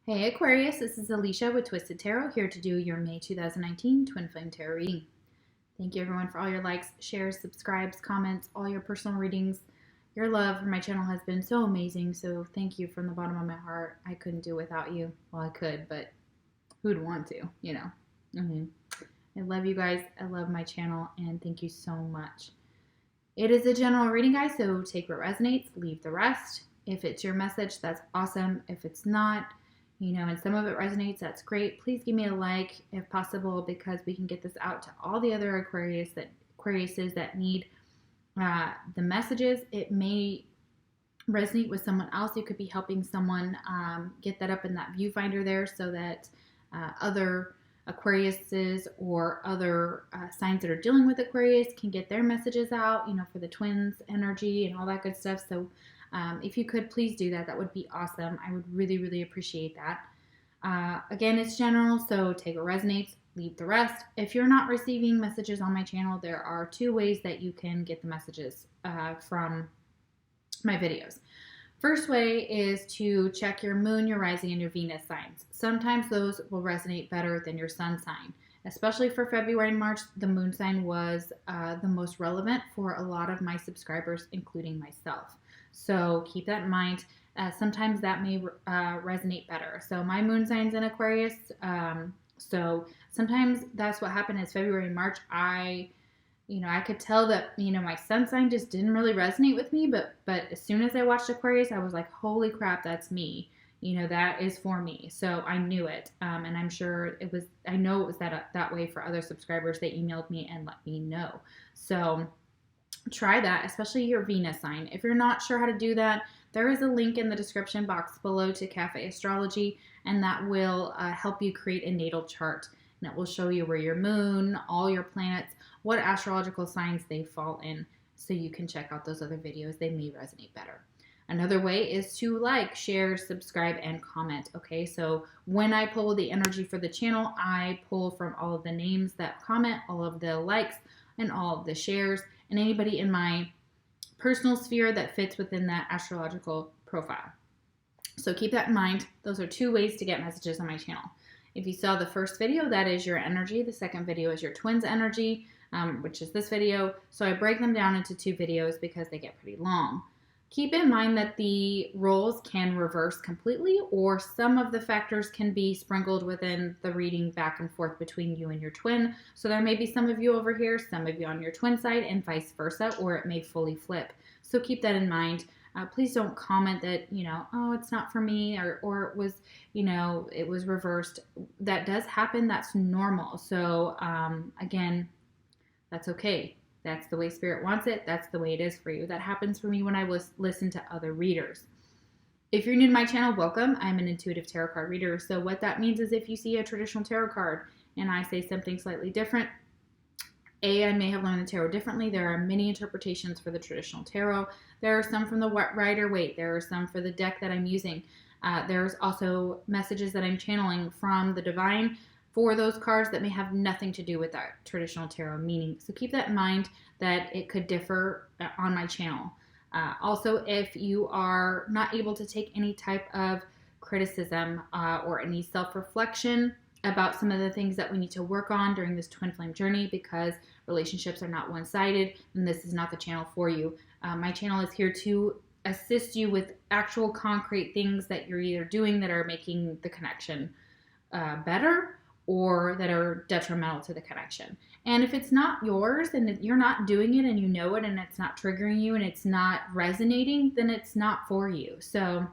Hey Aquarius, this is Alicia with Twisted Tarot here to do your May 2019 Twin Flame Tarot reading. Thank you everyone for all your likes, shares, subscribes, comments, all your personal readings. Your love for my channel has been so amazing, so thank you from the bottom of my heart. I couldn't do it without you. Well, I could, but who'd want to, you know? I love you guys. I love my channel, and thank you so much. It is a general reading, guys, so take what resonates, leave the rest. If it's your message, that's awesome. If it's not, and some of it resonates, that's great. Please give me a like if possible, because we can get this out to all the other Aquariuses that need the messages. It may resonate with someone else. You could be helping someone get that up in that viewfinder there, so that other Aquariuses or other signs that are dealing with Aquarius can get their messages out, for the twins energy and all that good stuff. So if you could, please do that. That would be awesome. I would really, really appreciate that. Again, it's general, so take what resonates, leave the rest. If you're not receiving messages on my channel, there are two ways that you can get the messages from my videos. First way is to check your moon, your rising, and your Venus signs. Sometimes those will resonate better than your sun sign. Especially for February and March, the moon sign was the most relevant for a lot of my subscribers, including myself. So keep that in mind. Sometimes that may resonate better. So my moon sign's in Aquarius. So sometimes that's what happened is February and March. I could tell that, my sun sign just didn't really resonate with me. But as soon as I watched Aquarius, I was like, holy crap, that's me. That is for me. So I knew it. And I'm sure I know it was that way for other subscribers. They emailed me and let me know. So try that, especially your Venus sign. If you're not sure how to do that, there is a link in the description box below to Cafe Astrology, and that will help you create a natal chart. And it will show you where your moon, all your planets, what astrological signs they fall in, so you can check out those other videos. They may resonate better. Another way is to like, share, subscribe, and comment. Okay, so when I pull the energy for the channel, I pull from all of the names that comment, all of the likes, and all of the shares, and anybody in my personal sphere that fits within that astrological profile. So keep that in mind. Those are two ways to get messages on my channel. If you saw the first video, that is your energy. The second video is your twins energy, which is this video. So I break them down into two videos because they get pretty long. Keep in mind that the roles can reverse completely, or some of the factors can be sprinkled within the reading back and forth between you and your twin. So there may be some of you over here, some of you on your twin side, and vice versa, or it may fully flip. So keep that in mind. Please don't comment that, oh, it's not for me, or it was, it was reversed. That does happen. That's normal. So again, that's okay. That's the way Spirit wants it. That's the way it is for you. That happens for me when I listen to other readers. If you're new to my channel, welcome. I'm an intuitive tarot card reader. So what that means is if you see a traditional tarot card and I say something slightly different, I may have learned the tarot differently. There are many interpretations for the traditional tarot. There are some from the Rider-Waite. There are some for the deck that I'm using. There's also messages that I'm channeling from the divine for those cards that may have nothing to do with that traditional tarot meaning. So keep that in mind, that it could differ on my channel. Also, if you are not able to take any type of criticism or any self-reflection about some of the things that we need to work on during this twin flame journey, because relationships are not one-sided, then this is not the channel for you. My channel is here to assist you with actual concrete things that you're either doing that are making the connection better, or that are detrimental to the connection. And if it's not yours and you're not doing it and you know it and it's not triggering you and it's not resonating, then it's not for you. So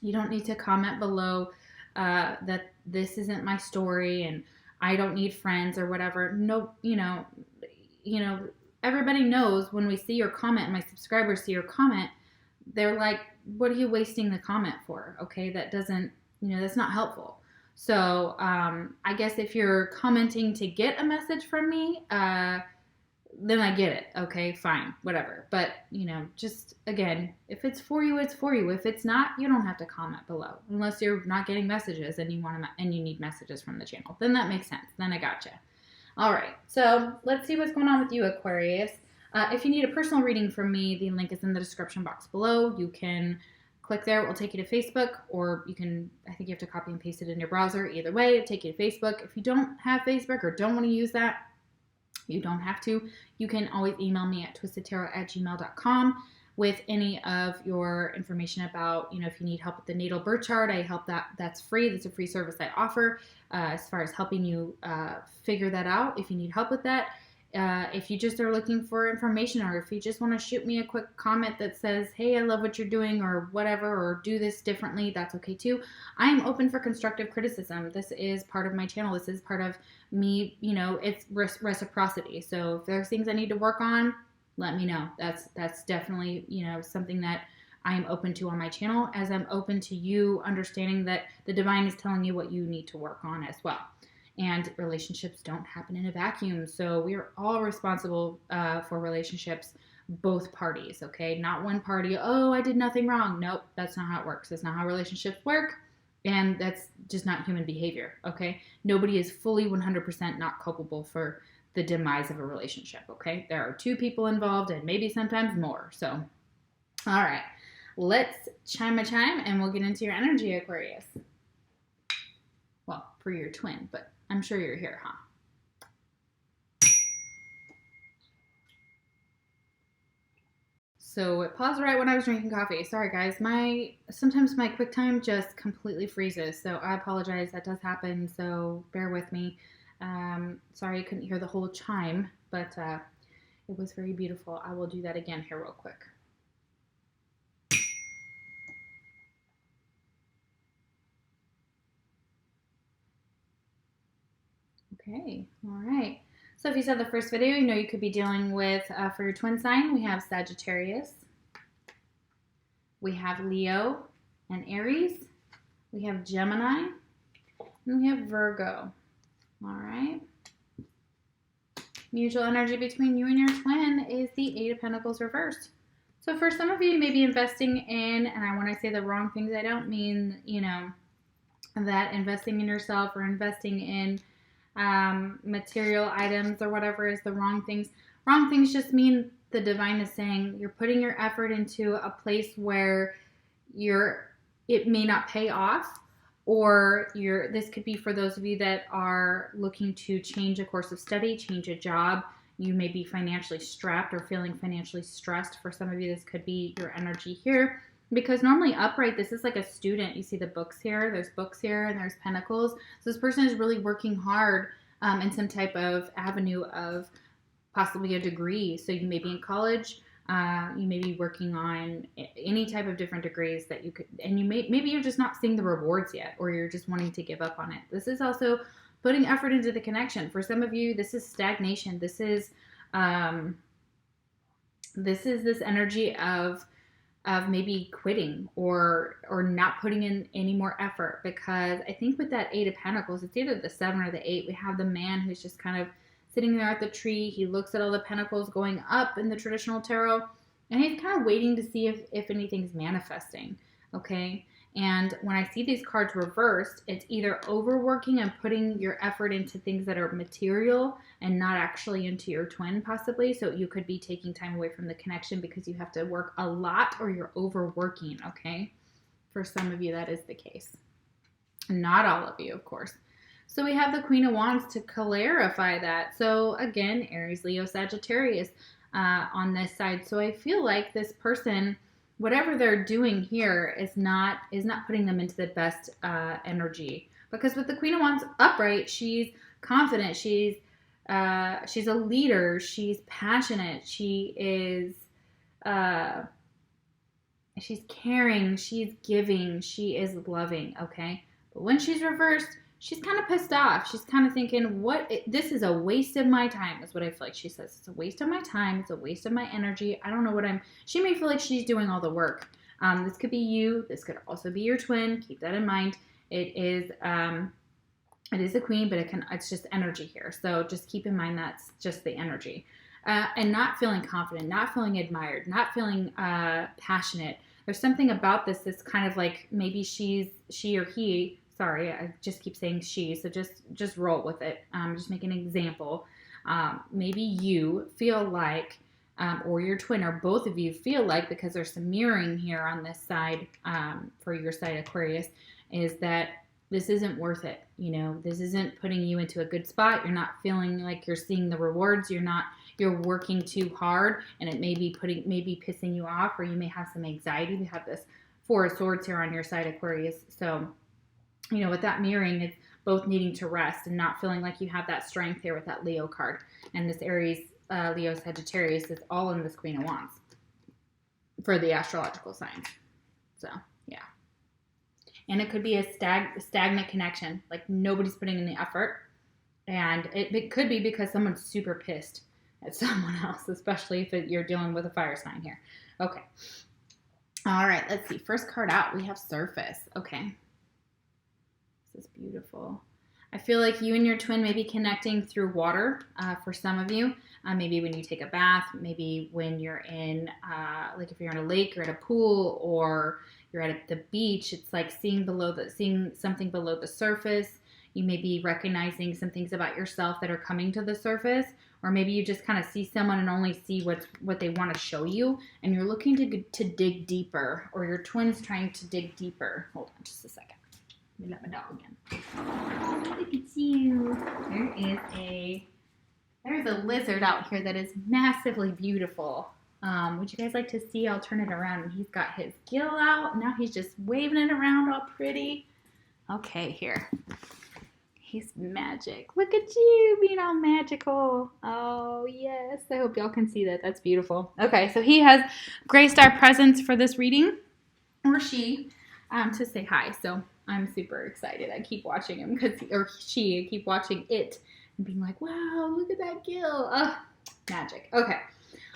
you don't need to comment below that this isn't my story and I don't need friends or whatever. No, everybody knows when we see your comment, my subscribers see your comment, they're like, what are you wasting the comment for? Okay, that doesn't, that's not helpful. So I guess if you're commenting to get a message from me, then I get it. Okay, fine, whatever. But, just again, if it's for you, it's for you. If it's not, you don't have to comment below, unless you're not getting messages and you need messages from the channel. Then that makes sense. Then I gotcha. All right, so let's see what's going on with you, Aquarius. If you need a personal reading from me, the link is in the description box below. You can Click there, it will take you to Facebook, or you can, I think you have to copy and paste it in your browser. Either way, it'll take you to Facebook. If you don't have Facebook or don't want to use that, you don't have to. You can always email me at twistedtarot@gmail.com with any of your information about, if you need help with the natal birth chart. I help that. That's free. That's a free service I offer as far as helping you figure that out if you need help with that. If you just are looking for information, or if you just want to shoot me a quick comment that says, hey, I love what you're doing, or whatever, or do this differently, that's okay too. I am open for constructive criticism. This is part of my channel. This is part of me, it's reciprocity. So if there's things I need to work on, let me know. That's definitely, something that I am open to on my channel, as I'm open to you understanding that the divine is telling you what you need to work on as well. And relationships don't happen in a vacuum. So we are all responsible for relationships, both parties, okay? Not one party, oh, I did nothing wrong. Nope, that's not how it works. That's not how relationships work. And that's just not human behavior, okay? Nobody is fully 100% not culpable for the demise of a relationship, okay? There are two people involved, and maybe sometimes more. So, all right, let's chime a chime, and we'll get into your energy, Aquarius. Well, for your twin, but I'm sure you're here, huh? So it paused right when I was drinking coffee. Sorry, guys. Sometimes my QuickTime just completely freezes, so I apologize. That does happen, so bear with me. Sorry you couldn't hear the whole chime, but it was very beautiful. I will do that again here real quick. Okay, all right. So if you saw the first video, you could be dealing with, for your twin sign, we have Sagittarius, we have Leo and Aries, we have Gemini, and we have Virgo. All right. Mutual energy between you and your twin is the Eight of Pentacles reversed. So for some of you, you may be investing in, and when I say the wrong things, I don't mean, that investing in yourself or investing in material items or whatever is the wrong things. Wrong things just mean the divine is saying you're putting your effort into a place where it may not pay off, or this could be for those of you that are looking to change a course of study, change a job. You may be financially strapped or feeling financially stressed. For some of you, this could be your energy here. Because normally upright, this is like a student. You see the books here, there's books here, and there's pentacles. So this person is really working hard in some type of avenue of possibly a degree. So you may be in college, you may be working on any type of different degrees that you could, and maybe you're just not seeing the rewards yet, or you're just wanting to give up on it. This is also putting effort into the connection. For some of you, this is stagnation. This is this energy of maybe quitting or not putting in any more effort, because I think with that Eight of Pentacles, it's either the 7 or the 8. We have the man who's just kind of sitting there at the tree. He looks at all the pentacles going up in the traditional tarot, and he's kind of waiting to see if anything's manifesting, okay? And when I see these cards reversed, it's either overworking and putting your effort into things that are material and not actually into your twin, possibly. So you could be taking time away from the connection because you have to work a lot, or you're overworking, okay? For some of you, that is the case. Not all of you, of course. So we have the Queen of Wands to clarify that. So again, Aries, Leo, Sagittarius on this side. So I feel like this person, whatever they're doing here is not putting them into the best energy. Because with the Queen of Wands upright, she's confident, she's a leader, she's passionate, she's caring, she's giving, she is loving, okay? But when she's reversed, she's kind of pissed off. She's kind of thinking, this is a waste of my time, is what I feel like she says. It's a waste of my time. It's a waste of my energy. I don't know she may feel like she's doing all the work. This could be you. This could also be your twin. Keep that in mind. It is a queen, but it's just energy here. So just keep in mind that's just the energy. And not feeling confident, not feeling admired, not feeling passionate. There's something about this that's kind of like maybe she or he, sorry, I just keep saying she, so just roll with it. Just make an example. Maybe you feel like or your twin, or both of you feel like, because there's some mirroring here on this side for your side Aquarius, is that this isn't worth it. You know, this isn't putting you into a good spot. You're not feeling like you're seeing the rewards. You're working too hard, and it may be pissing you off, or you may have some anxiety. We have this Four of Swords here on your side Aquarius. So, you know, with that mirroring, it's both needing to rest and not feeling like you have that strength here with that Leo card. And this Aries, Leo, Sagittarius is all in this Queen of Wands for the astrological signs. So, yeah. And it could be a stagnant connection, like nobody's putting in the effort. And it could be because someone's super pissed at someone else, especially if you're dealing with a fire sign here. Okay. All right, let's see. First card out, we have Surface. Okay. This is beautiful. I feel like you and your twin may be connecting through water for some of you. Maybe when you take a bath, maybe when you're in, like if you're in a lake or at a pool, or you're at the beach. It's like seeing something below the surface. You may be recognizing some things about yourself that are coming to the surface, or maybe you just kind of see someone and only see what they want to show you, and you're looking to dig deeper, or your twin's trying to dig deeper. Hold on just a second. Let me let my dog in. Oh, look at you. There's a lizard out here that is massively beautiful. Would you guys like to see? I'll turn it around, and he's got his gill out. Now he's just waving it around all pretty. Okay, here. He's magic. Look at you being all magical. Oh, yes. I hope y'all can see that. That's beautiful. Okay, so he has graced our presence for this reading, or she, to say hi. So I'm super excited. I keep watching him, I keep watching it and being like, wow, look at that gill. Magic. Okay.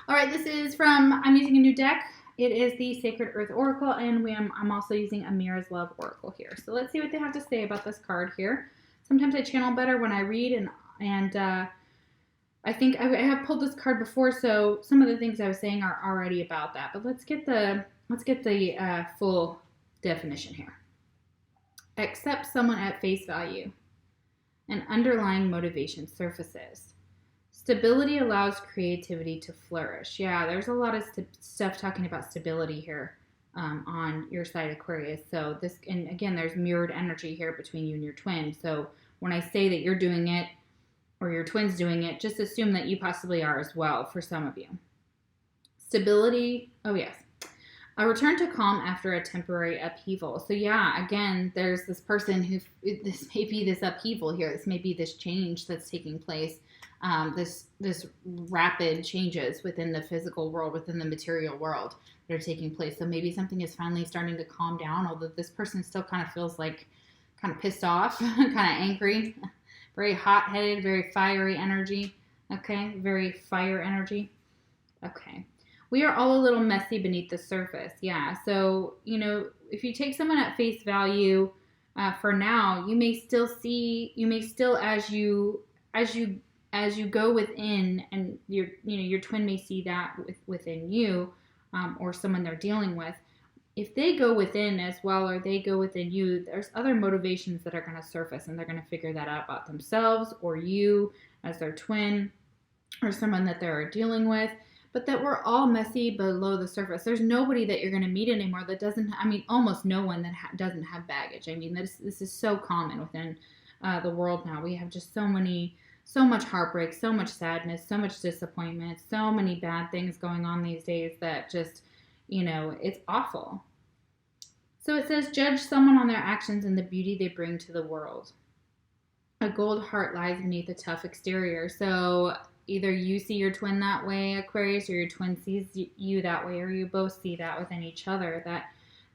All right, this is I'm using a new deck. It is the Sacred Earth Oracle, and I'm also using Amira's Love Oracle here. So let's see what they have to say about this card here. Sometimes I channel better when I read, and I think I have pulled this card before, so some of the things I was saying are already about that. But let's get the full definition here. Accept someone at face value. An underlying motivation surfaces. Stability allows creativity to flourish. Yeah, there's a lot of stuff talking about stability here on your side, Aquarius. So this, and again, there's mirrored energy here between you and your twin. So when I say that you're doing it, or your twin's doing it, just assume that you possibly are as well for some of you. Stability, oh yes. A return to calm after a temporary upheaval. So yeah, again, there's this person this may be this upheaval here. This may be this change that's taking place. This rapid changes within the physical world, within the material world that are taking place. So maybe something is finally starting to calm down, although this person still kind of feels like kind of pissed off, kind of angry, very hot-headed, very fiery energy. Okay, very fire energy. Okay. We are all a little messy beneath the surface. Yeah. So, you know, if you take someone at face value for now, you may still as you go within, and your twin may see that within you, or someone they're dealing with. If they go within as well, or they go within you, there's other motivations that are going to surface, and they're going to figure that out about themselves, or you as their twin, or someone that they're dealing with. But that we're all messy below the surface. There's nobody that you're going to meet anymore that doesn't, almost no one that doesn't have baggage. This is so common within the world now. We have just so much heartbreak, so much sadness, so much disappointment, so many bad things going on these days that just, it's awful. So it says, judge someone on their actions and the beauty they bring to the world. A gold heart lies beneath a tough exterior. So either you see your twin that way, Aquarius, or your twin sees you that way, or you both see that within each other, that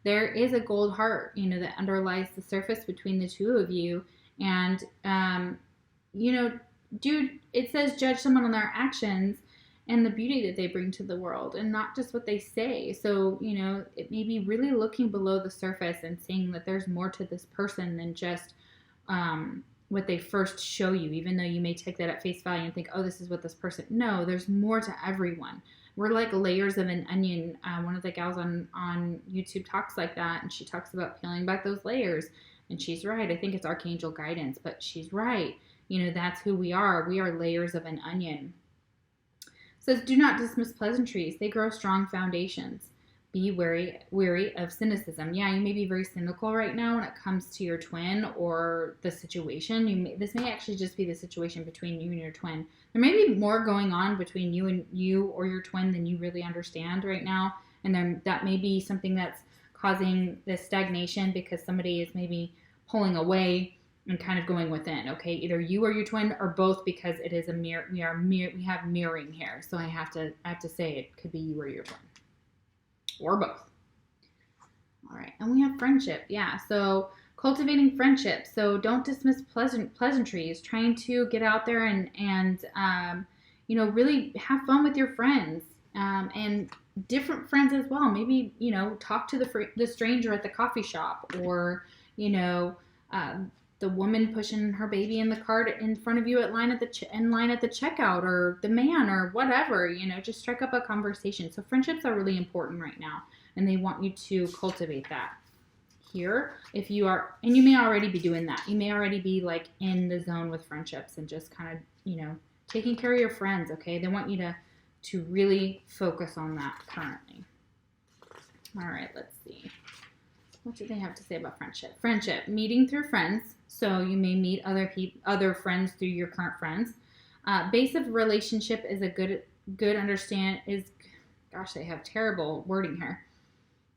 there is a gold heart, that underlies the surface between the two of you. And, it says judge someone on their actions and the beauty that they bring to the world, and not just what they say. So, it may be really looking below the surface and seeing that there's more to this person than just what they first show you, even though you may take that at face value and think, oh, this is what this person. No, there's more to everyone. We're like layers of an onion. One of the gals on YouTube talks like that, and she talks about peeling back those layers. And she's right. I think it's Archangel guidance, but she's right. That's who we are. We are layers of an onion. says, do not dismiss pleasantries. They grow strong foundations. Be wary of cynicism. Yeah, you may be very cynical right now when it comes to your twin or the situation. This may actually just be the situation between you and your twin. There may be more going on between you or your twin than you really understand right now. And then that may be something that's causing this stagnation because somebody is maybe pulling away and kind of going within. Okay, either you or your twin, or both, because it is a mirror. We have mirroring here. So I have to say it could be you or your twin. Or both. All right, and we have friendship. Yeah, so cultivating friendship. So don't dismiss pleasantries. Trying to get out there and really have fun with your friends, and different friends as well. Maybe talk to the stranger at the coffee shop, or the woman pushing her baby in the cart in front of you in line at the checkout, or the man, or whatever. Just strike up a conversation. So friendships are really important right now, and they want you to cultivate that here. If you are, and you may already be doing that. You may already be like in the zone with friendships and just kind of taking care of your friends. Okay, they want you to really focus on that currently. All right, let's see. What do they have to say about friendship? Friendship, meeting through friends. So you may meet other friends through your current friends. Base of relationship is a good understand is, gosh, they have terrible wording here.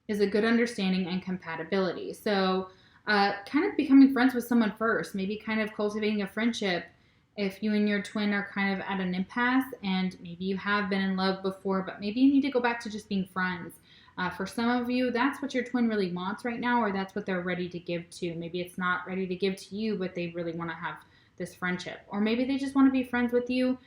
Is a good understanding and compatibility. So kind of becoming friends with someone first. Maybe kind of cultivating a friendship if you and your twin are kind of at an impasse, and maybe you have been in love before, but maybe you need to go back to just being friends. For some of you, that's what your twin really wants right now, or that's what they're ready to give to. Maybe it's not ready to give to you, but they really want to have this friendship. Or maybe they just want to be friends with you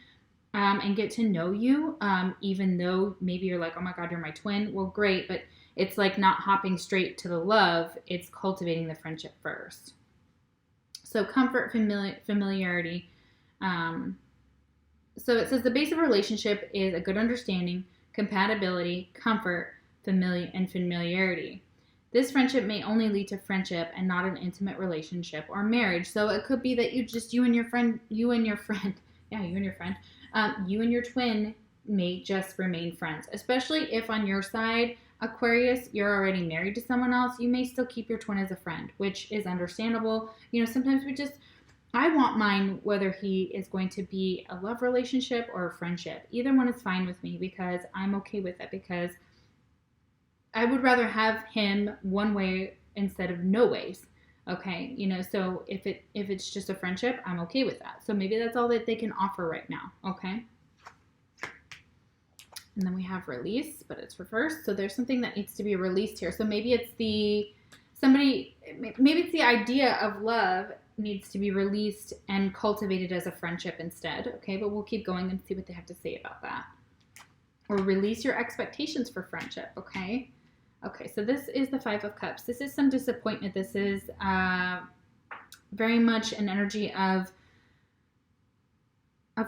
and get to know you, even though maybe you're like, oh my God, you're my twin. Well, great, but it's like not hopping straight to the love. It's cultivating the friendship first. So comfort, familiarity. So it says the base of a relationship is a good understanding, compatibility, comfort, familiarity. This friendship may only lead to friendship and not an intimate relationship or marriage. So it could be that you and your twin may just remain friends, especially if on your side, Aquarius, you're already married to someone else. You may still keep your twin as a friend, which is understandable. Sometimes I want mine, whether he is going to be a love relationship or a friendship. Either one is fine with me, because I'm okay with it, because I would rather have him one way instead of no ways. Okay, so if it's just a friendship, I'm okay with that. So maybe that's all that they can offer right now. Okay. And then we have release, but it's reversed. So there's something that needs to be released here. So maybe it's the idea of love needs to be released and cultivated as a friendship instead. Okay, but we'll keep going and see what they have to say about that. Or release your expectations for friendship. Okay. Okay, so this is the Five of Cups. This is some disappointment. This is very much an energy of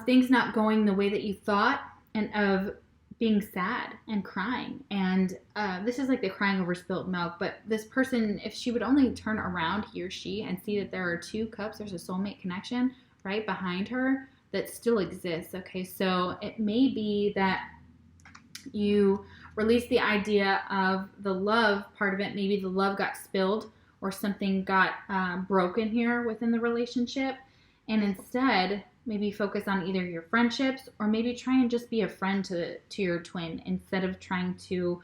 things not going the way that you thought, and of being sad and crying. And this is like the crying over spilled milk. But this person, if she would only turn around, he or she, and see that there are two cups, there's a soulmate connection right behind her that still exists. Okay, so it may be that you release the idea of the love part of it. Maybe the love got spilled, or something got broken here within the relationship. And instead, maybe focus on either your friendships, or maybe try and just be a friend to your twin instead of trying to,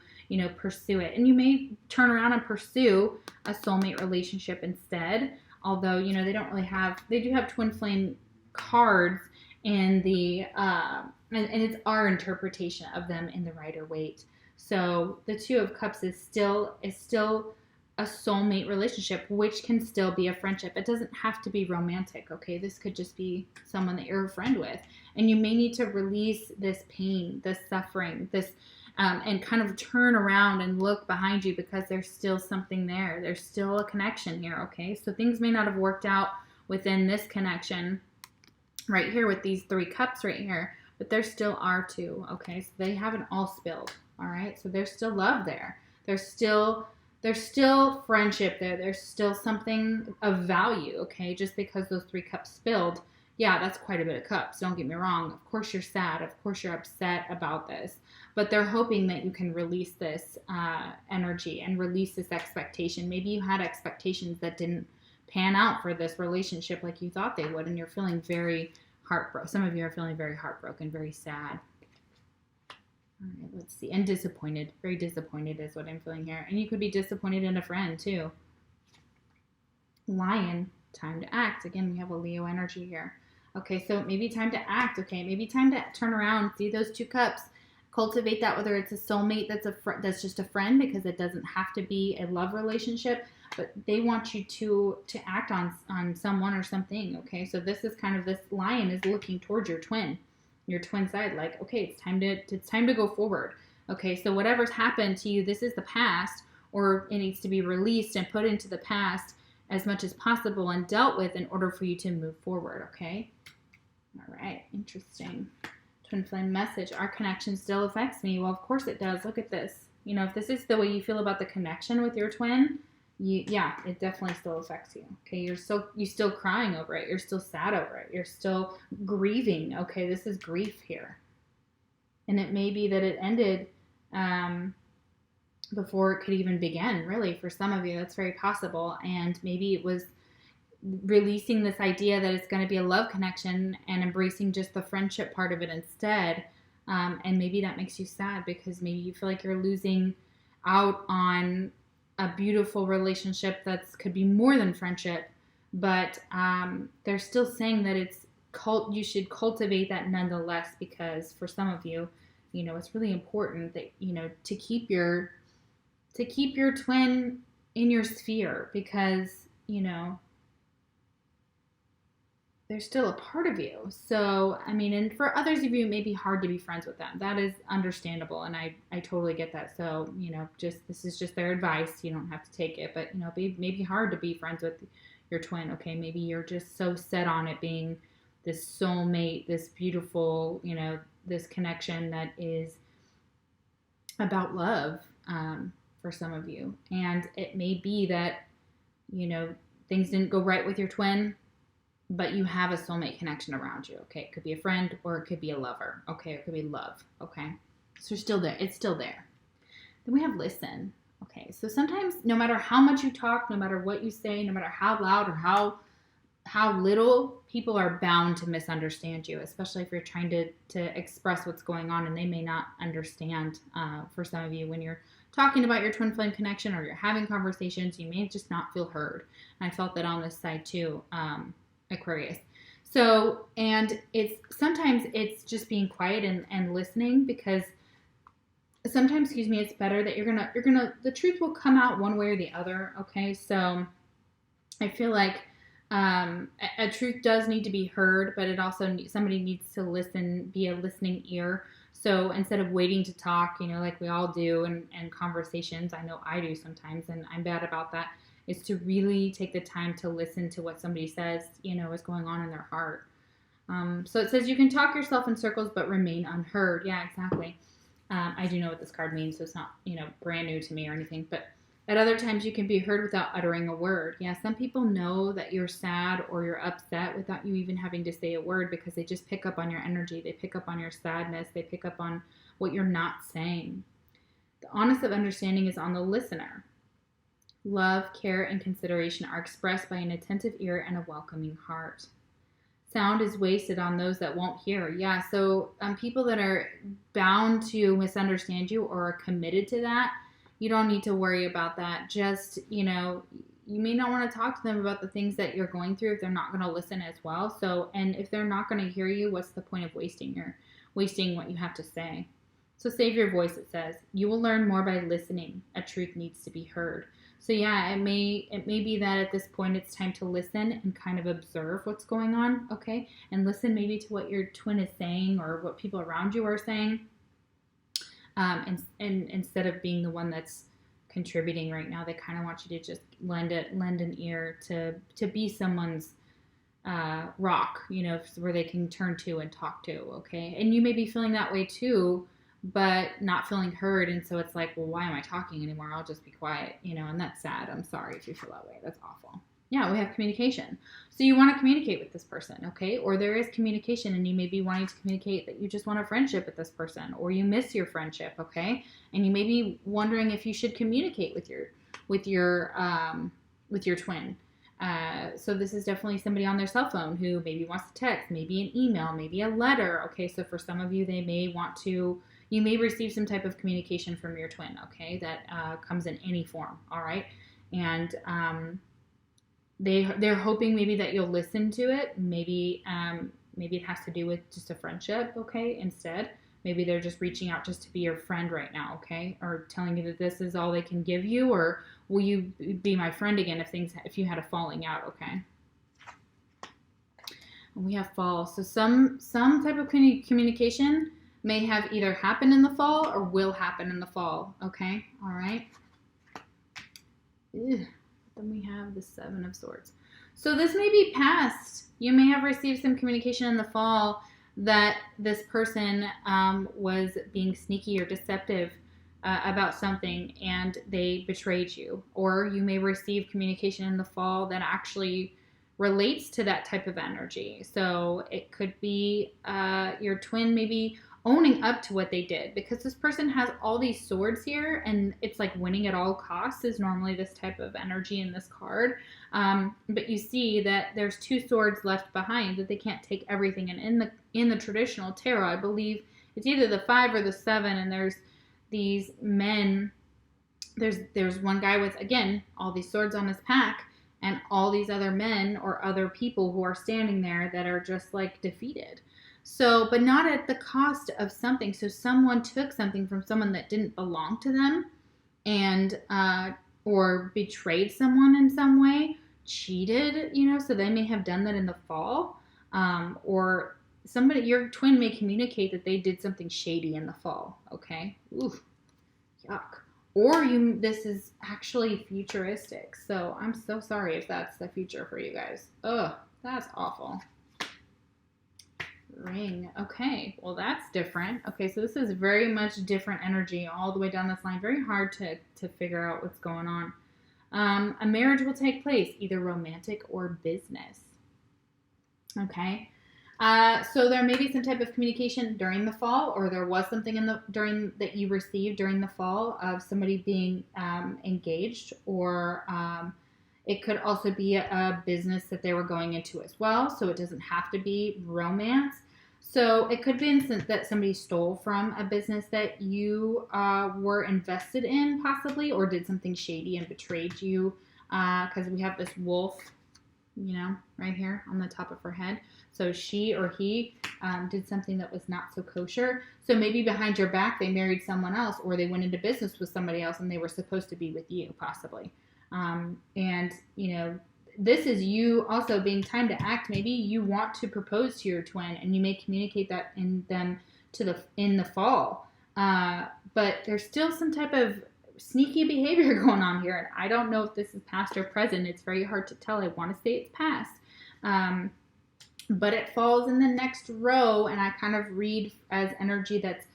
pursue it. And you may turn around and pursue a soulmate relationship instead. Although, they do have twin flame cards in the, and it's our interpretation of them in the Rider-Waite. So the Two of Cups is still a soulmate relationship, which can still be a friendship. It doesn't have to be romantic, okay? This could just be someone that you're a friend with. And you may need to release this pain, this suffering, this, and kind of turn around and look behind you, because there's still something there. There's still a connection here, okay? So things may not have worked out within this connection right here with these three cups right here, but there still are two, okay? So they haven't all spilled, all right? So there's still love there. There's still friendship there. There's still something of value, okay? Just because those three cups spilled, yeah, that's quite a bit of cups. Don't get me wrong. Of course you're sad. Of course you're upset about this. But they're hoping that you can release this energy and release this expectation. Maybe you had expectations that didn't pan out for this relationship like you thought they would, and you're feeling very heartbroken. Some of you are feeling very heartbroken, very sad. All right, let's see. And disappointed. Very disappointed is what I'm feeling here. And you could be disappointed in a friend too. Lion, time to act. Again, we have a Leo energy here. Okay, so maybe time to act. Okay, maybe time to turn around. See those 2 cups. Cultivate that, whether it's a soulmate that's just a friend, because it doesn't have to be a love relationship, but they want you to act on someone or something. Okay, so this is kind of, this lion is looking towards your twin side, like, okay, it's time to go forward. Okay, so whatever's happened to you, this is the past, or it needs to be released and put into the past as much as possible and dealt with in order for you to move forward. Okay, all right, interesting. Twin flame message. Our connection still affects me. Well, of course it does. Look at this. You know, if this is the way you feel about the connection with your twin, yeah, it definitely still affects you. Okay, you're still crying over it. You're still sad over it. You're still grieving. Okay, this is grief here. And it may be that it ended before it could even begin, really, for some of you. That's very possible. And maybe it was releasing this idea that it's going to be a love connection and embracing just the friendship part of it instead. And maybe that makes you sad because maybe you feel like you're losing out on a beautiful relationship that could be more than friendship, but they're still saying that you should cultivate that nonetheless, because for some of you, you know, it's really important that, you know, to keep your twin in your sphere, because, you know, they're still a part of you. So, I mean, and for others of you, it may be hard to be friends with them. That is understandable, and I totally get that. So, you know, this is just their advice. You don't have to take it, but, you know, it may be hard to be friends with your twin, okay? Maybe you're just so set on it being this soulmate, this beautiful, you know, this connection that is about love for some of you. And it may be that, you know, things didn't go right with your twin, but you have a soulmate connection around you, okay? It could be a friend or it could be a lover, okay? It could be love, okay? So still there. It's still there. Then we have listen, okay? So sometimes no matter how much you talk, no matter what you say, no matter how loud or how little, people are bound to misunderstand you, especially if you're trying to express what's going on and they may not understand. For some of you, when you're talking about your twin flame connection or you're having conversations, you may just not feel heard. And I felt that on this side too. Aquarius. So, and sometimes it's just being quiet and listening, because sometimes, it's better that the truth will come out one way or the other. Okay. So I feel like, a truth does need to be heard, but it also somebody needs to listen, be a listening ear. So instead of waiting to talk, you know, like we all do in conversations, I know I do sometimes, and I'm bad about that, is to really take the time to listen to what somebody says, you know, is going on in their heart. So it says you can talk yourself in circles, but remain unheard. Yeah, exactly. I do know what this card means, so it's not, you know, brand new to me or anything, but at other times you can be heard without uttering a word. Yeah, some people know that you're sad or you're upset without you even having to say a word, because they just pick up on your energy. They pick up on your sadness. They pick up on what you're not saying. The onus of understanding is on the listener. Love, care, and consideration are expressed by an attentive ear and a welcoming heart. Sound is wasted on those that won't hear. Yeah, so people that are bound to misunderstand you or are committed to that, you don't need to worry about that. Just, you know, you may not want to talk to them about the things that you're going through if they're not going to listen as well. So, and if they're not going to hear you, what's the point of wasting what you have to say? So save your voice, it says. You will learn more by listening. A truth needs to be heard. So yeah, it may be that at this point it's time to listen and kind of observe what's going on, okay? And listen maybe to what your twin is saying or what people around you are saying. And instead of being the one that's contributing right now, they kind of want you to just lend an ear to be someone's rock, you know, where they can turn to and talk to, okay? And you may be feeling that way too, but not feeling heard, and so it's like, well, why am I talking anymore? I'll just be quiet, you know, and that's sad. I'm sorry if you feel that way. That's awful. Yeah, we have communication. So you want to communicate with this person, okay? Or there is communication and you may be wanting to communicate that you just want a friendship with this person, or you miss your friendship, okay? And you may be wondering if you should communicate with your twin. So this is definitely somebody on their cell phone who maybe wants to text, maybe an email, maybe a letter. Okay, so for some of you, you may receive some type of communication from your twin, okay, that comes in any form, all right? And they're hoping maybe that you'll listen to it. Maybe it has to do with just a friendship, okay, instead. Maybe they're just reaching out just to be your friend right now, okay? Or telling you that this is all they can give you, or will you be my friend again if you had a falling out, okay? And we have fall. So some type of communication may have either happened in the fall or will happen in the fall, okay? All right. Ugh. Then we have the Seven of Swords. So this may be past. You may have received some communication in the fall that this person was being sneaky or deceptive about something and they betrayed you. Or you may receive communication in the fall that actually relates to that type of energy. So it could be your twin maybe owning up to what they did, because this person has all these swords here and it's like winning at all costs is normally this type of energy in this card. But you see that there's two swords left behind, that they can't take everything. And in the traditional tarot, I believe it's either the 5 or the 7, and there's these men, there's one guy with, again, all these swords on his pack, and all these other men or other people who are standing there that are just like defeated. So, but not at the cost of something. So someone took something from someone that didn't belong to them, and or betrayed someone in some way, cheated, so they may have done that in the fall. Or your twin may communicate that they did something shady in the fall, okay? Oof, yuck. Or this is actually futuristic. So I'm so sorry if that's the future for you guys. Ugh, that's awful. Ring. Okay, well that's different. Okay, so this is very much different energy all the way down this line. Very hard to figure out what's going on. A marriage will take place, either romantic or business. Okay, so there may be some type of communication during the fall, or there was something that you received during the fall of somebody being engaged, or it could also be a business that they were going into as well. So it doesn't have to be romance. So it could be that somebody stole from a business that you were invested in, possibly, or did something shady and betrayed you. Because we have this wolf, right here on the top of her head. So she or he did something that was not so kosher. So maybe behind your back, they married someone else, or they went into business with somebody else and they were supposed to be with you, possibly. And this is you also being time to act. Maybe you want to propose to your twin, and you may communicate that in the fall. But there's still some type of sneaky behavior going on here, and I don't know if this is past or present. It's very hard to tell. I want to say it's past, but it falls in the next row, and I kind of read as energy that's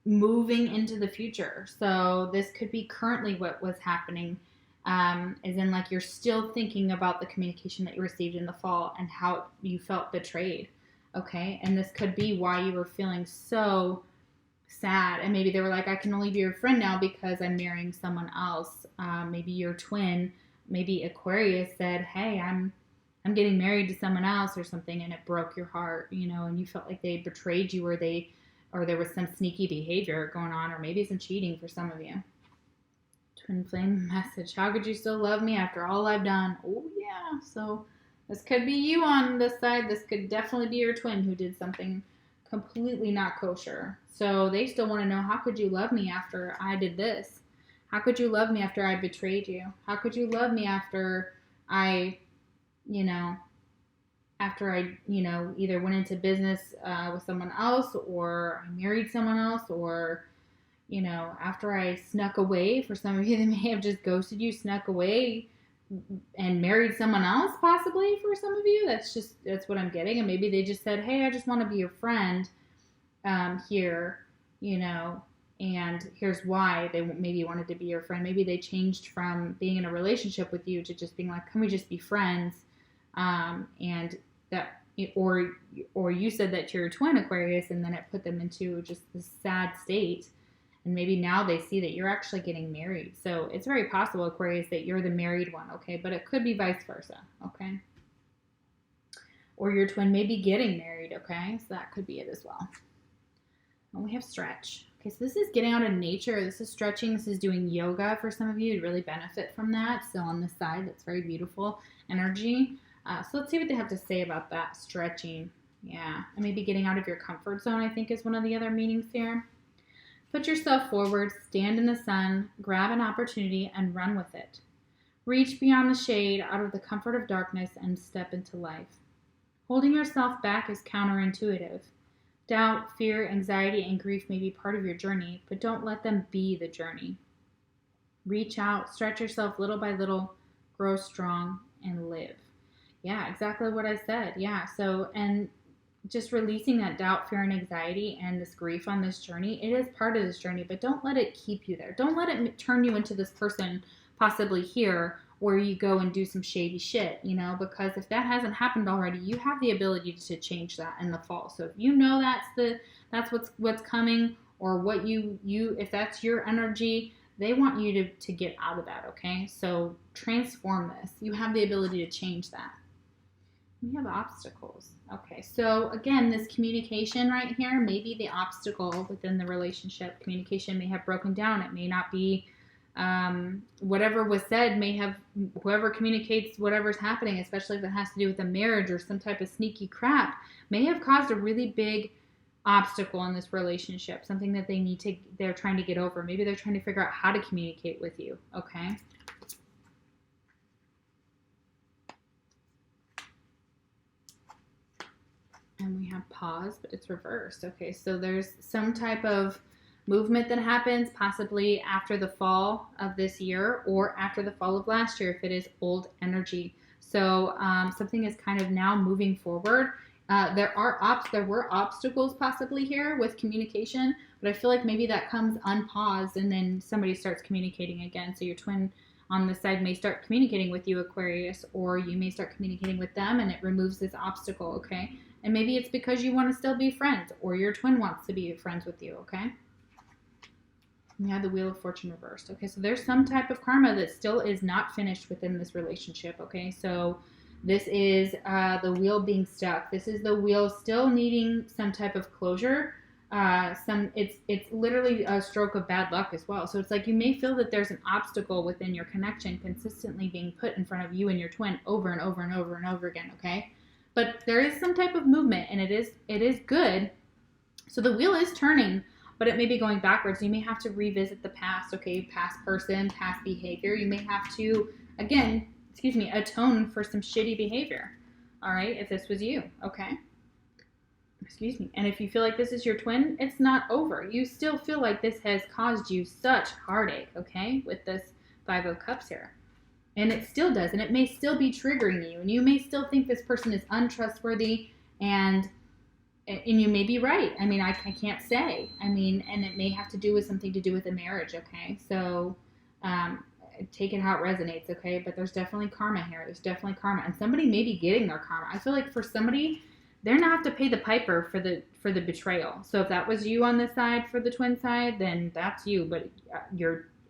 moving into the future. So this could be currently what was happening. As in, like, you're still thinking about the communication that you received in the fall and how you felt betrayed, okay? And this could be why you were feeling so sad, and maybe they were like, I can only be your friend now because I'm marrying someone else. Maybe your twin, maybe Aquarius said, hey, I'm getting married to someone else or something, and it broke your heart, and you felt like they betrayed you, or there was some sneaky behavior going on, or maybe some cheating for some of you. Twin flame message. How could you still love me after all I've done? Oh, yeah. So this could be you on this side. This could definitely be your twin who did something completely not kosher. So they still want to know, how could you love me after I did this? How could you love me after I betrayed you? How could you love me after I either went into business with someone else, or I married someone else, or after I snuck away. For some of you, they may have just ghosted you, snuck away, and married someone else, possibly, for some of you. That's what I'm getting. And maybe they just said, hey, I just want to be your friend here, And here's why they maybe wanted to be your friend. Maybe they changed from being in a relationship with you to just being like, can we just be friends? And that, or you said that you're a twin Aquarius, and then it put them into just this sad state. And maybe now they see that you're actually getting married. So it's very possible, Aquarius, that you're the married one, okay? But it could be vice versa, okay? Or your twin may be getting married, okay? So that could be it as well. And we have stretch. Okay, so this is getting out in nature. This is stretching. This is doing yoga for some of you. You'd really benefit from that. So on this side, that's very beautiful energy. So let's see what they have to say about that stretching. Yeah, and maybe getting out of your comfort zone, I think, is one of the other meanings here. Put yourself forward, stand in the sun, grab an opportunity, and run with it. Reach beyond the shade, out of the comfort of darkness, and step into life. Holding yourself back is counterintuitive. Doubt, fear, anxiety, and grief may be part of your journey, but don't let them be the journey. Reach out, stretch yourself little by little, grow strong, and live. Yeah, exactly what I said. Yeah, so, and just releasing that doubt, fear, and anxiety and this grief on this journey, it is part of this journey, but don't let it keep you there. Don't let it turn you into this person possibly here where you go and do some shady shit, you know, because if that hasn't happened already, you have the ability to change that in the fall. So if you know that's what's coming, or what you if that's your energy, they want you to get out of that, okay? So transform this. You have the ability to change that. We have obstacles. Okay, so again, this communication right here may be the obstacle within the relationship. Communication may have broken down. It may not be whatever was said may have, whoever communicates whatever's happening, especially if it has to do with a marriage or some type of sneaky crap, may have caused a really big obstacle in this relationship, something that they're trying to get over. Maybe they're trying to figure out how to communicate with you, okay? And we have pause, but it's reversed. Okay, so there's some type of movement that happens possibly after the fall of this year or after the fall of last year if it is old energy. So something is kind of now moving forward. There were obstacles possibly here with communication, but I feel like maybe that comes unpaused and then somebody starts communicating again. So your twin on this side may start communicating with you, Aquarius, or you may start communicating with them and it removes this obstacle, okay? And maybe it's because you want to still be friends, or your twin wants to be friends with you, okay? We have the Wheel of Fortune reversed. Okay, so there's some type of karma that still is not finished within this relationship, okay? So this is the wheel being stuck. This is the wheel still needing some type of closure. It's literally a stroke of bad luck as well. So it's like you may feel that there's an obstacle within your connection consistently being put in front of you and your twin over and over and over and over again, okay? But there is some type of movement, and it is good. So the wheel is turning, but it may be going backwards. You may have to revisit the past, okay? Past person, past behavior. You may have to, again, atone for some shitty behavior, all right, if this was you, okay? And if you feel like this is your twin, it's not over. You still feel like this has caused you such heartache, okay, with this Five of Cups here. And it still does, and it may still be triggering you, and you may still think this person is untrustworthy, and you may be right. I mean, I can't say. I mean, and it may have to do with something to do with a marriage, okay? So take it how it resonates, okay? But there's definitely karma here. There's definitely karma, and somebody may be getting their karma. I feel like for somebody, they're not have to pay the piper for the betrayal. So if that was you on this side for the twin side, then that's you, but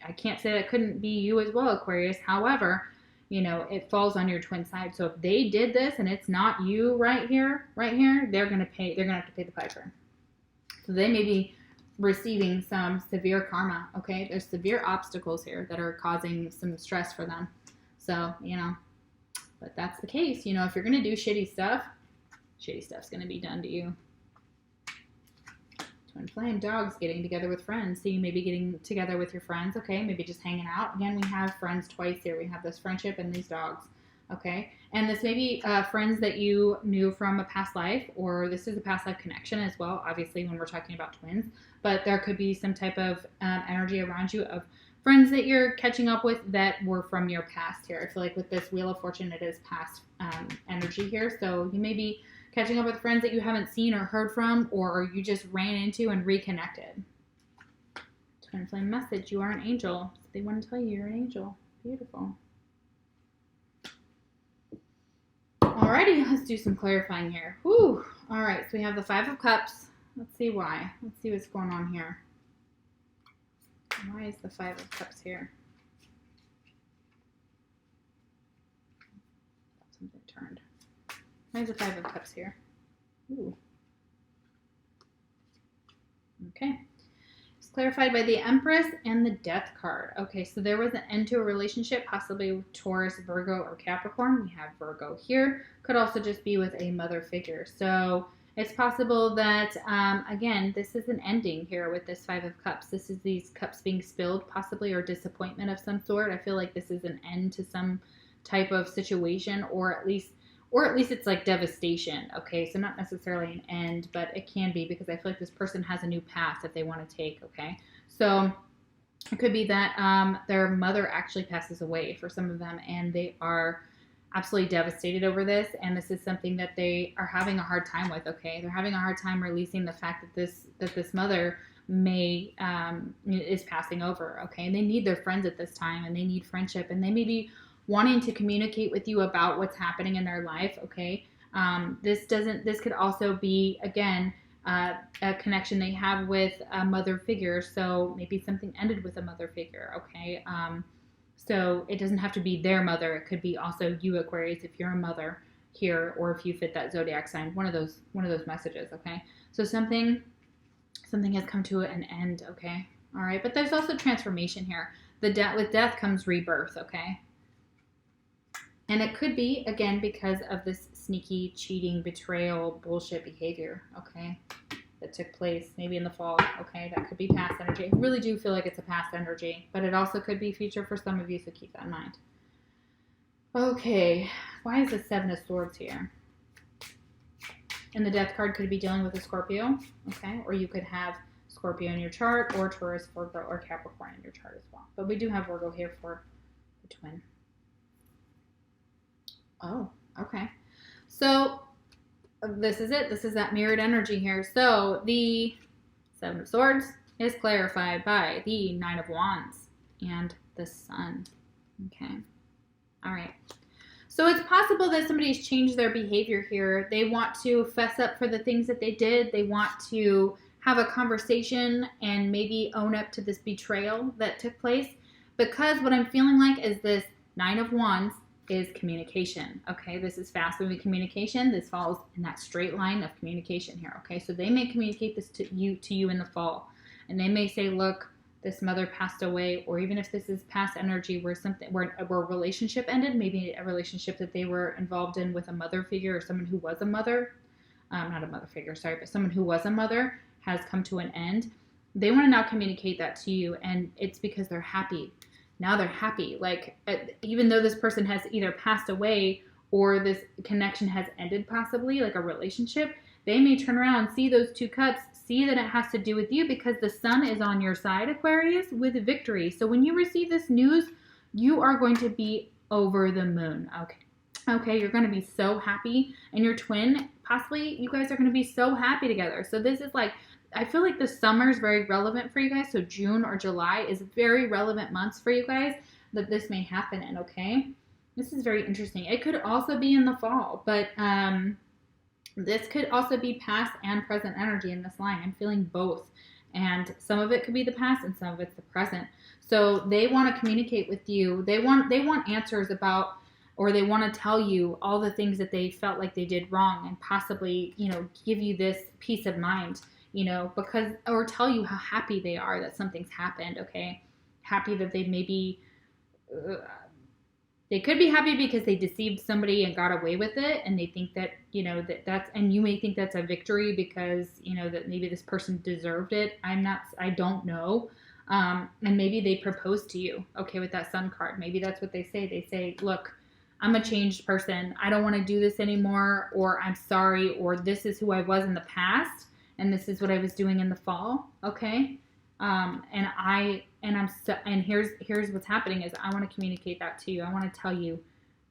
I can't say that couldn't be you as well, Aquarius. However, you know, it falls on your twin side. So if they did this and it's not you right here, they're going to have to pay the piper. So they may be receiving some severe karma, okay? There's severe obstacles here that are causing some stress for them. So, you know, but that's the case. You know, if you're going to do shitty stuff's going to be done to you. Twin flame, dogs getting together with friends. So you may be getting together with your friends, okay? Maybe just hanging out. Again, we have friends twice here. We have this friendship and these dogs, okay? And this may be friends that you knew from a past life, or this is a past life connection as well, obviously, when we're talking about twins. But there could be some type of energy around you of friends that you're catching up with that were from your past here. I feel like with this Wheel of Fortune, it is past energy here. So you may be catching up with friends that you haven't seen or heard from, or you just ran into and reconnected. Twin flame message. You are an angel. So they want to tell you you're an angel. Beautiful. Alrighty, let's do some clarifying here. Whew. Alright, so we have the Five of Cups. Let's see why. Let's see what's going on here. Why is the Five of Cups here? Something turned. Why is the Five of Cups here? Ooh. Okay. It's clarified by the Empress and the Death card. Okay, so there was an end to a relationship, possibly with Taurus, Virgo, or Capricorn. We have Virgo here. Could also just be with a mother figure. So it's possible that, again, this is an ending here with this Five of Cups. This is these cups being spilled, possibly, or disappointment of some sort. I feel like this is an end to some type of situation, or at least it's like devastation. Okay, so not necessarily an end, but it can be, because I feel like this person has a new path that they want to take. Okay, so it could be that their mother actually passes away for some of them, and they are absolutely devastated over this, and this is something that they are having a hard time with. Okay, they're having a hard time releasing the fact that this mother may is passing over. Okay, and they need their friends at this time, and they need friendship, and they may be wanting to communicate with you about what's happening in their life. Okay, this could also be, again, a connection they have with a mother figure. So maybe something ended with a mother figure. Okay, so it doesn't have to be their mother. It could be also you, Aquarius, if you're a mother here, or if you fit that zodiac sign. One of those messages. Okay, so something has come to an end. Okay, all right, but there's also transformation here. With death comes rebirth. Okay. And it could be, again, because of this sneaky, cheating, betrayal, bullshit behavior, okay, that took place maybe in the fall, okay? That could be past energy. I really do feel like it's a past energy, but it also could be future for some of you, so keep that in mind. Okay, why is the Seven of Swords here? And the Death card could be dealing with a Scorpio, okay? Or you could have Scorpio in your chart, or Taurus, Virgo, or Capricorn in your chart as well. But we do have Virgo here for the twin. Oh, okay. So this is it. This is that mirrored energy here. So the Seven of Swords is clarified by the Nine of Wands and the Sun. Okay. All right. So it's possible that somebody's changed their behavior here. They want to fess up for the things that they did. They want to have a conversation and maybe own up to this betrayal that took place. Because what I'm feeling like is this Nine of Wands is communication. Okay, this is fast moving communication. This falls in that straight line of communication here. Okay, so they may communicate this to you in the fall, and they may say, look, this mother passed away, or even if this is past energy where a relationship ended, maybe a relationship that they were involved in with a mother figure, or someone who was a mother, not a mother figure, sorry, but someone who was a mother has come to an end. They want to now communicate that to you, and it's because they're happy. Now they're happy. Like, even though this person has either passed away or this connection has ended, possibly, like a relationship, they may turn around, see those two cups, see that it has to do with you, because the sun is on your side, Aquarius, with victory. So when you receive this news, you are going to be over the moon. Okay, you're going to be so happy. And your twin, possibly, you guys are going to be so happy together. So this is like, I feel like the summer is very relevant for you guys. So June or July is very relevant months for you guys that this may happen in, okay? This is very interesting. It could also be in the fall, but this could also be past and present energy in this line. I'm feeling both. And some of it could be the past and some of it's the present. So they want to communicate with you. They want answers about, or they want to tell you all the things that they felt like they did wrong, and possibly, give you this peace of mind. Because, or tell you how happy they are that something's happened, okay? Happy that they maybe, they could be happy because they deceived somebody and got away with it, and they think that, that's, and you may think that's a victory because, that maybe this person deserved it. I don't know. And maybe they proposed to you, okay, with that Sun card. Maybe that's what they say. They say, look, I'm a changed person. I don't want to do this anymore, or I'm sorry, or this is who I was in the past, and this is what I was doing in the fall, okay? And here's what's happening is I want to communicate that to you. I want to tell you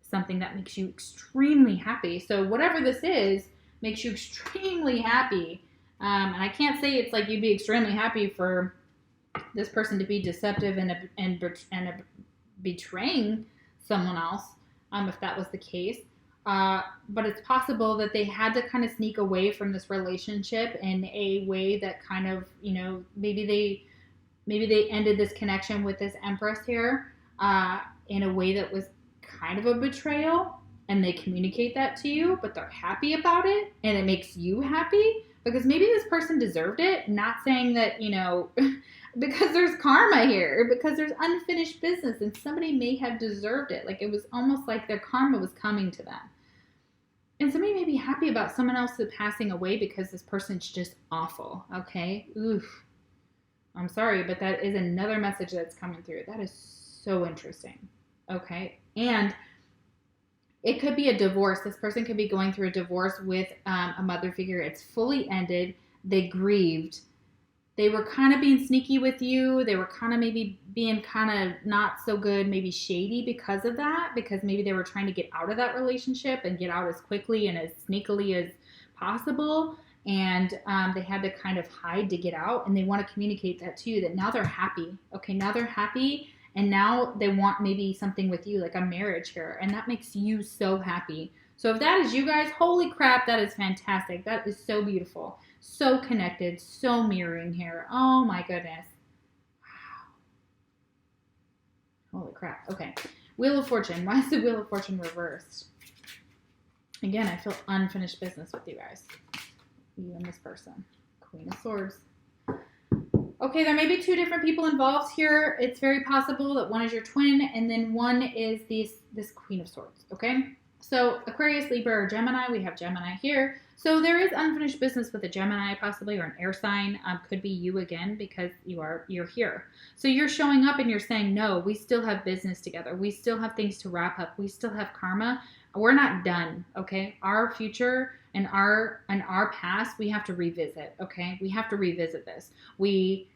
something that makes you extremely happy. So whatever this is makes you extremely happy. And I can't say it's like you'd be extremely happy for this person to be deceptive and betraying someone else, if that was the case. But it's possible that they had to kind of sneak away from this relationship in a way that kind of, maybe they ended this connection with this Empress here in a way that was kind of a betrayal, and they communicate that to you, but they're happy about it, and it makes you happy because maybe this person deserved it. Not saying that, because there's karma here, because there's unfinished business, and somebody may have deserved it. Like, it was almost like their karma was coming to them. And somebody may be happy about someone else passing away because this person's just awful, okay? Oof. I'm sorry, but that is another message that's coming through. That is so interesting, okay? And it could be a divorce. This person could be going through a divorce with a mother figure. It's fully ended. They grieved. They were kind of being sneaky with you. They were kind of maybe being kind of not so good, maybe shady because of that, because maybe they were trying to get out of that relationship and get out as quickly and as sneakily as possible. And they had to kind of hide to get out, and they want to communicate that to you, that now they're happy. Okay, now they're happy, and now they want maybe something with you, like a marriage here, and that makes you so happy. So if that is you guys, holy crap, that is fantastic. That is so beautiful. So connected, so mirroring here. Oh my goodness. Wow. Holy crap. Okay. Wheel of Fortune. Why is the Wheel of Fortune reversed? Again, I feel unfinished business with you guys. You and this person. Queen of Swords. Okay, there may be two different people involved here. It's very possible that one is your twin, and then one is this Queen of Swords, okay? So Aquarius, Libra, or Gemini. We have Gemini here. So there is unfinished business with a Gemini possibly, or an air sign. Could be you again, because you're here. So you're showing up and you're saying, no, we still have business together. We still have things to wrap up. We still have karma. We're not done, okay? Our future and our past, we have to revisit, okay? We have to revisit this. We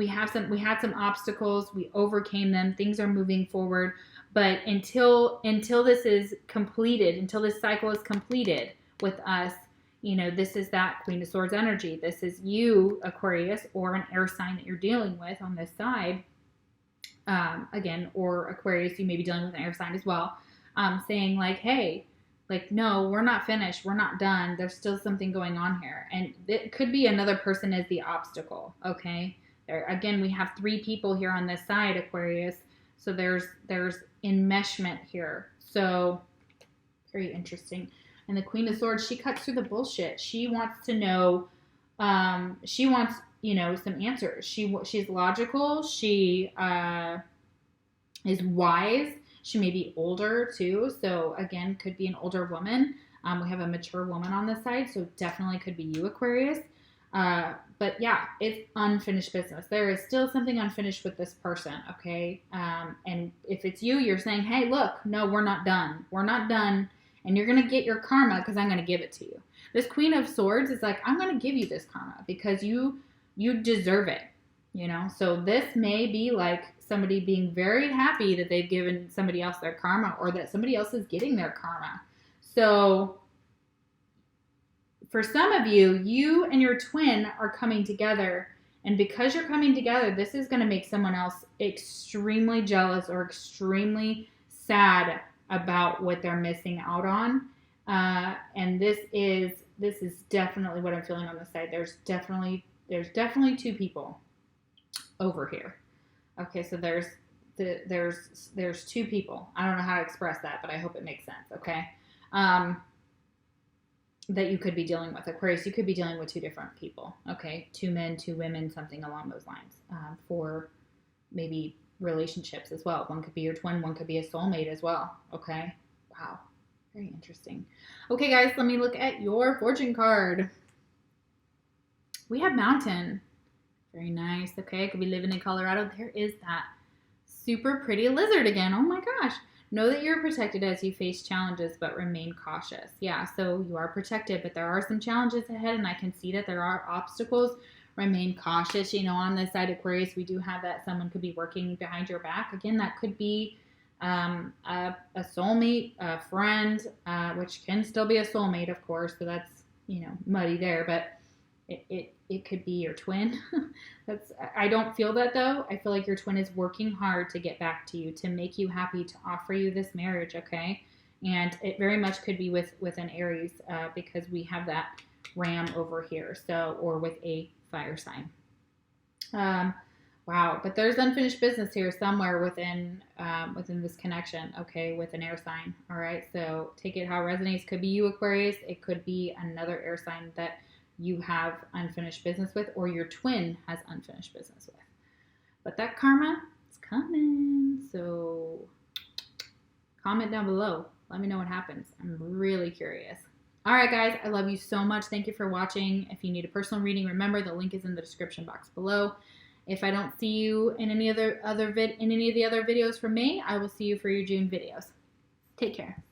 had some obstacles. We overcame them. Things are moving forward. But until this is completed, until this cycle is completed with us, this is that Queen of Swords energy. This is you, Aquarius, or an air sign that you're dealing with on this side. Again, or Aquarius, you may be dealing with an air sign as well. Saying like, hey, like, no, we're not finished. We're not done. There's still something going on here. And it could be another person as the obstacle, okay? Again, we have three people here on this side, Aquarius. So there's enmeshment here. So very interesting. And the Queen of Swords, she cuts through the bullshit. She wants to know, she wants, some answers. She's logical. She is wise. She may be older too. So again, could be an older woman. We have a mature woman on this side. So definitely could be you, Aquarius. But yeah, it's unfinished business. There is still something unfinished with this person, okay? And if it's you, you're saying, hey, look, no, we're not done. We're not done. And you're going to get your karma because I'm going to give it to you. This Queen of Swords is like, I'm going to give you this karma because you deserve it, So this may be like somebody being very happy that they've given somebody else their karma, or that somebody else is getting their karma. So for some of you, you and your twin are coming together, and because you're coming together, this is going to make someone else extremely jealous or extremely sad about what they're missing out on. And this is definitely what I'm feeling on this side. There's definitely two people over here. Okay, so there's two people. I don't know how to express that, but I hope it makes sense. Okay. That you could be dealing with. Aquarius, you could be dealing with two different people, okay? 2 men, 2 women, something along those lines, for maybe relationships as well. One could be your twin, one could be a soulmate as well, okay? Wow, very interesting. Okay, guys, let me look at your fortune card. We have Mountain. Very nice, okay? Could be living in Colorado. There is that super pretty lizard again. Oh my gosh. Know that you're protected as you face challenges, but remain cautious. Yeah, so you are protected, but there are some challenges ahead, and I can see that there are obstacles. Remain cautious. On this side, Aquarius, we do have that someone could be working behind your back. Again, that could be a soulmate, a friend, which can still be a soulmate, of course, so that's, muddy there. But It could be your twin. I don't feel that though. I feel like your twin is working hard to get back to you, to make you happy, to offer you this marriage, okay? And it very much could be with an Aries because we have that ram over here, so, or with a fire sign. Wow, but there's unfinished business here somewhere within this connection, okay, with an air sign. All right, so take it how it resonates. Could be you, Aquarius. It could be another air sign that you have unfinished business with, or your twin has unfinished business with. But that karma is coming. So comment down below. Let me know what happens. I'm really curious. All right, guys, I love you so much. Thank you for watching. If you need a personal reading, remember the link is in the description box below. If I don't see you in any of the other videos from me, I will see you for your June videos. Take care.